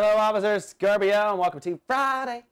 Hello, officers. Scorpio, and welcome to Friday.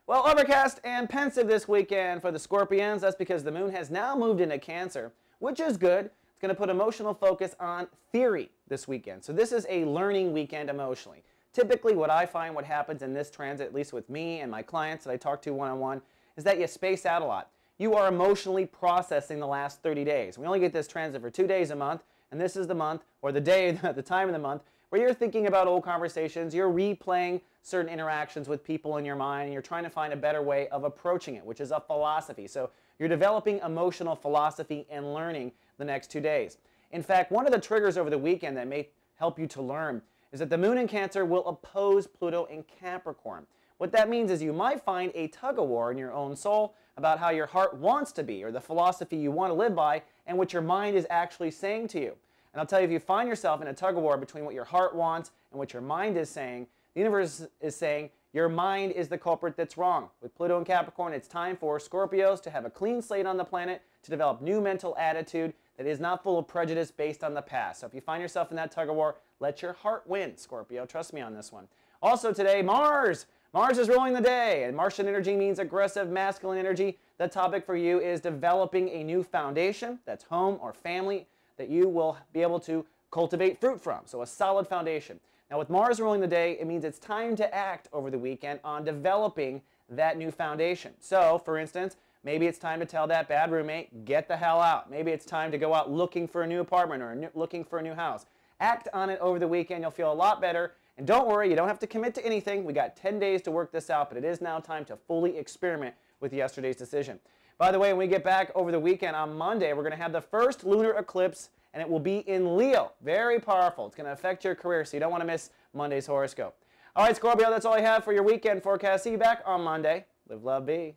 Well, overcast and pensive this weekend for the Scorpions. That's because the moon has now moved into Cancer, which is good. It's going to put emotional focus on theory this weekend. So this is a learning weekend emotionally. Typically, what I find what happens in this transit, at least with me and my clients that I talk to one-on-one, is that you space out a lot. You are emotionally processing the last 30 days. We only get this transit for 2 days a month, and this is the month, or the day, the time of the month, where you're thinking about old conversations, you're replaying certain interactions with people in your mind, and you're trying to find a better way of approaching it, which is a philosophy. So you're developing emotional philosophy and learning the next 2 days. In fact, one of the triggers over the weekend that may help you to learn is that the moon in Cancer will oppose Pluto in Capricorn. What that means is you might find a tug-of-war in your own soul about how your heart wants to be, or the philosophy you want to live by, and what your mind is actually saying to you. And I'll tell you, if you find yourself in a tug-of-war between what your heart wants and what your mind is saying, the universe is saying your mind is the culprit that's wrong. With Pluto and Capricorn, it's time for Scorpios to have a clean slate on the planet, to develop new mental attitude that is not full of prejudice based on the past. So if you find yourself in that tug-of-war, let your heart win, Scorpio. Trust me on this one. Also today, Mars. Mars is ruling the day, and Martian energy means aggressive masculine energy. The topic for you is developing a new foundation, that's home or family, that you will be able to cultivate fruit from, so a solid foundation. Now with Mars ruling the day, it means it's time to act over the weekend on developing that new foundation. So, for instance, maybe it's time to tell that bad roommate, get the hell out. Maybe it's time to go out looking for a new apartment or looking for a new house. Act on it over the weekend, you'll feel a lot better. And don't worry, you don't have to commit to anything. We got 10 days to work this out, but it is now time to fully experiment with yesterday's decision. By the way, when we get back over the weekend on Monday, we're going to have the first lunar eclipse, and it will be in Leo. Very powerful. It's going to affect your career, so you don't want to miss Monday's horoscope. All right, Scorpio, that's all I have for your weekend forecast. See you back on Monday. Live, love, be.